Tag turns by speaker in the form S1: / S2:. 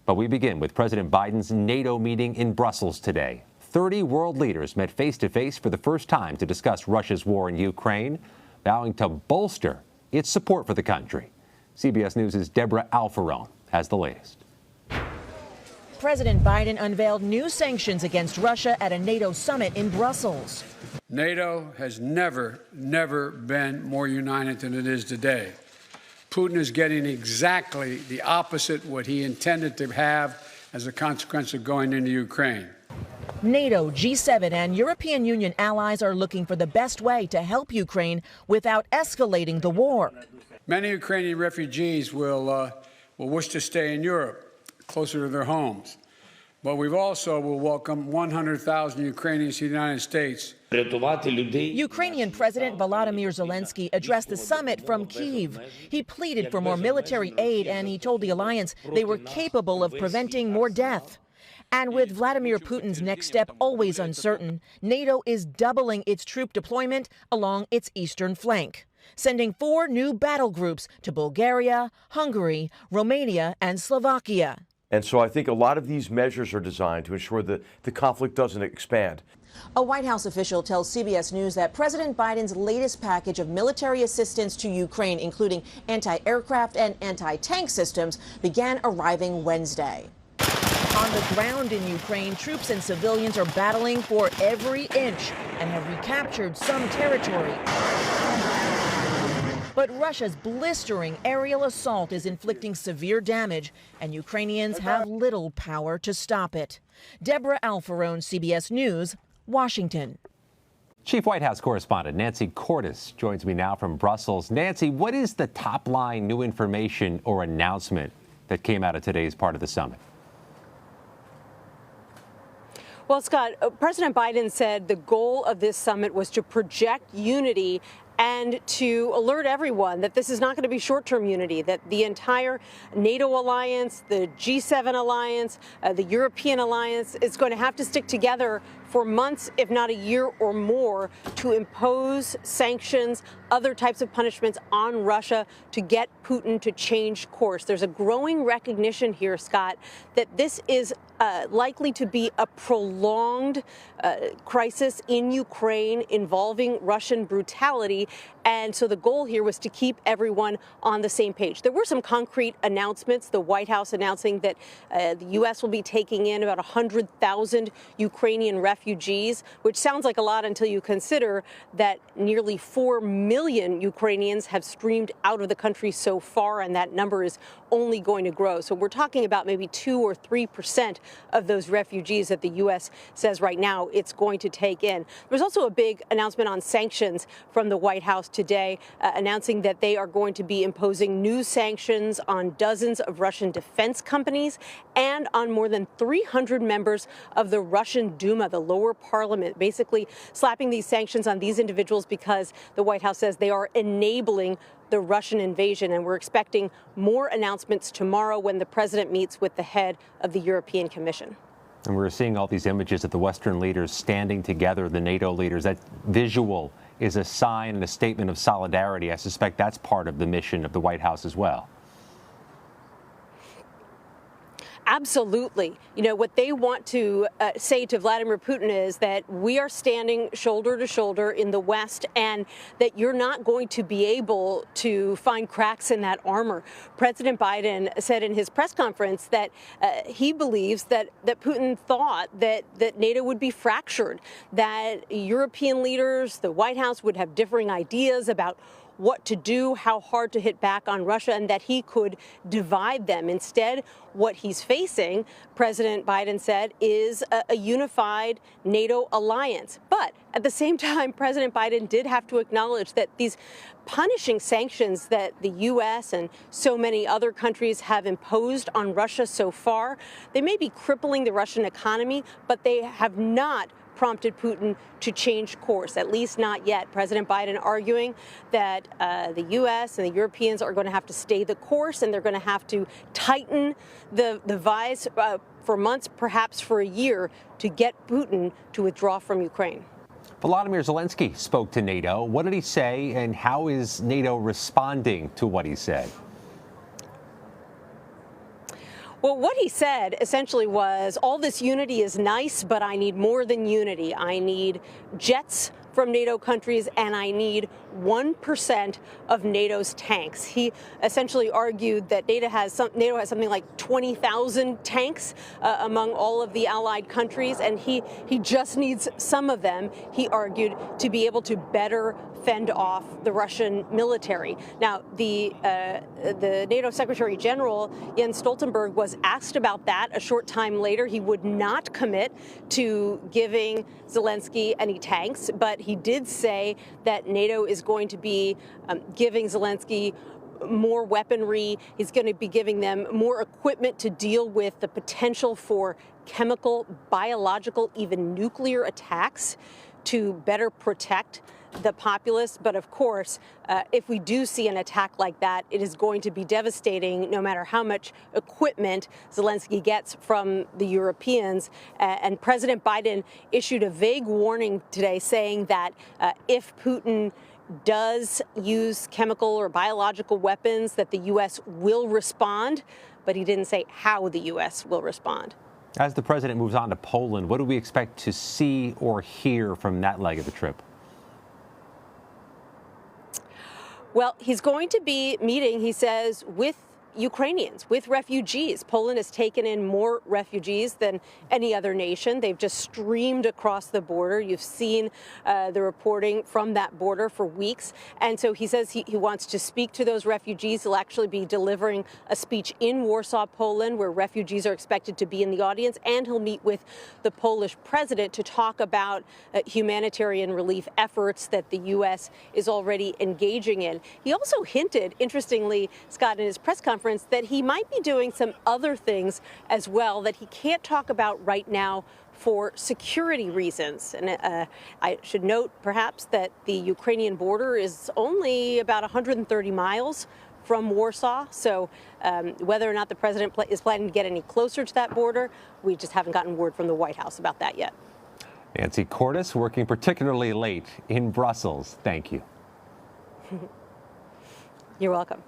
S1: But we begin with President Biden's NATO meeting in Brussels today. 30 world leaders met face-to-face for the first time to discuss Russia's war in Ukraine, vowing to bolster its support for the country. CBS News' Deborah Alfarone has the latest.
S2: President Biden unveiled new sanctions against Russia at a NATO summit in Brussels.
S3: NATO has never been more united than it is today. Putin is getting exactly the opposite what he intended to have as a consequence of going into Ukraine.
S2: NATO, G7, and European Union allies are looking for the best way to help Ukraine without escalating the war.
S3: Many Ukrainian refugees will wish to stay in Europe, closer to their homes. But we've also will welcome 100,000 Ukrainians to the United States.
S2: Ukrainian President Volodymyr Zelensky addressed the summit from Kyiv. He pleaded for more military aid, and he told the alliance they were capable of preventing more death. And with Vladimir Putin's next step always uncertain, NATO is doubling its troop deployment along its eastern flank, sending 4 new battle groups to Bulgaria, Hungary, Romania, and Slovakia.
S4: And so I think a lot of these measures are designed to ensure that the conflict doesn't expand.
S2: A White House official tells CBS News that President Biden's latest package of military assistance to Ukraine, including anti-aircraft and anti-tank systems, began arriving Wednesday. On the ground in Ukraine, troops and civilians are battling for every inch and have recaptured some territory. But Russia's blistering aerial assault is inflicting severe damage, and Ukrainians have little power to stop it. Deborah Alfarone, CBS News, Washington.
S1: Chief White House correspondent Nancy Cordes joins me now from Brussels. Nancy, what is the top-line new information or announcement that came out of today's part of the summit?
S5: Well, Scott, President Biden said the goal of this summit was to project unity and to alert everyone that this is not going to be short-term unity, that the entire NATO alliance, the G7 alliance, the European alliance is going to have to stick together for months, if not a year or more, to impose sanctions, other types of punishments on Russia to get Putin to change course. There's a growing recognition here, Scott, that this is likely to be a prolonged crisis in Ukraine involving Russian brutality. And so the goal here was to keep everyone on the same page. There were some concrete announcements, the White House announcing that the U.S. will be taking in about 100,000 Ukrainian refugees, which sounds like a lot until you consider that nearly 4 million Ukrainians have streamed out of the country so far, and that number is only going to grow. So we're talking about maybe 2 or 3% of those refugees that the U.S. says right now it's going to take in. There's also a big announcement on sanctions from the White House today, announcing that they are going to be imposing new sanctions on dozens of Russian defense companies and on more than 300 members of the Russian Duma, the lower parliament, basically slapping these sanctions on these individuals because the White House says they are enabling the Russian invasion. And we're expecting more announcements tomorrow when the president meets with the head of the European Commission.
S1: And we're seeing all these images of the Western leaders standing together, the NATO leaders. That visual is a sign and a statement of solidarity. I suspect that's part of the mission of the White House as well.
S5: Absolutely. You know, what they want to say to Vladimir Putin is that we are standing shoulder to shoulder in the West and that you're not going to be able to find cracks in that armor. President Biden said in his press conference that he believes that Putin thought that NATO would be fractured, that European leaders, the White House would have differing ideas about what to do, how hard to hit back on Russia, and that he could divide them. Instead, what he's facing, President Biden said, is a unified NATO alliance. But at the same time, President Biden did have to acknowledge that these punishing sanctions that the U.S. and so many other countries have imposed on Russia so far, they may be crippling the Russian economy, but they have not prompted Putin to change course, at least not yet. President Biden arguing that the U.S. and the Europeans are going to have to stay the course and they're going to have to tighten the vise for months, perhaps for a year, to get Putin to withdraw from Ukraine.
S1: Volodymyr Zelensky spoke to NATO. What did he say, and how is NATO responding to what he said?
S5: Well, what he said essentially was, all this unity is nice, but I need more than unity. I need jets from NATO countries, and I need 1% of NATO's tanks. He essentially argued that NATO has something like 20,000 tanks among all of the allied countries, and he just needs some of them, he argued, to be able to better fend off the Russian military. Now, the NATO Secretary General Jens Stoltenberg was asked about that a short time later. He would not commit to giving Zelensky any tanks, but he did say that NATO is going to be giving Zelensky more weaponry. He's going to be giving them more equipment to deal with the potential for chemical, biological, even nuclear attacks to better protect the populace. But of course, if we do see an attack like that, it is going to be devastating no matter how much equipment Zelensky gets from the Europeans. And President Biden issued a vague warning today saying that if Putin does use chemical or biological weapons, that the U.S. will respond, but he didn't say how the U.S. will respond.
S1: As the president moves on to Poland, what do we expect to see or hear from that leg of the trip?
S5: Well, he's going to be meeting, he says, with Ukrainians, with refugees. Poland has taken in more refugees than any other nation. They've just streamed across the border. You've seen the reporting from that border for weeks. And so he says he wants to speak to those refugees. He'll actually be delivering a speech in Warsaw, Poland, where refugees are expected to be in the audience. And he'll meet with the Polish president to talk about humanitarian relief efforts that the U.S. is already engaging in. He also hinted, interestingly, Scott, in his press conference, that he might be doing some other things as well that he can't talk about right now for security reasons. And I should note, perhaps, that the Ukrainian border is only about 130 miles from Warsaw. So whether or not the president is planning to get any closer to that border, we just haven't gotten word from the White House about that yet.
S1: Nancy Cordes, working particularly late in Brussels. Thank you.
S5: You're welcome.